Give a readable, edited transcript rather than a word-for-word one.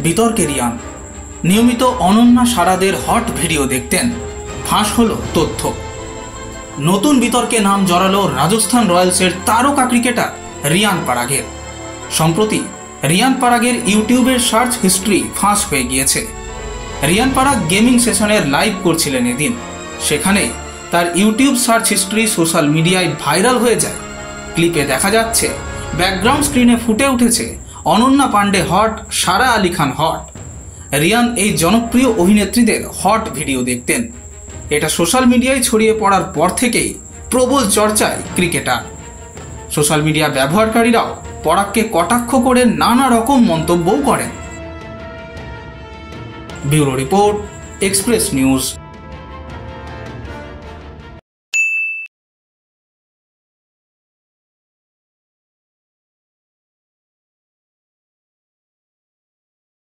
বিতর্কে রিয়ান নিয়মিত Ananya সারাদের hot video দেখতেন। ফাঁস হলো তথ্য। নতুন বিতর্কে নাম জড়ালো রাজস্থান রয়্যালসের তারকা ক্রিকেটার রিয়ান পারাগের। সম্প্রতি রিয়ান পারাগের ইউটিউবের সার্চ হিস্ট্রি ফাঁস হয়ে গিয়েছে। রিয়ান পারাগ গেমিং সেশনের লাইভ করছিলেন এদিন। সেখানে তার ইউটিউব সার্চ হিস্ট্রি সোশ্যাল মিডিয়ায় ভাইরাল হয়ে যায়। ক্লিপে দেখা যাচ্ছে ব্যাকগ্রাউন্ড স্ক্রিনে ফুটে উঠেছে অনন্যা পান্ডে হট, সারা আলি খান হট। রিয়ান এই জনপ্রিয় অভিনেত্রীদের হট ভিডিও দেখতেন। এটা সোশ্যাল মিডিয়ায় ছড়িয়ে পড়ার পর থেকেই প্রবল চর্চায় ক্রিকেটার। সোশ্যাল মিডিয়া ব্যবহারকারীরাও পরাগকে কটাক্ষ করে নানা রকম মন্তব্যও করেন। Bureau report, express news.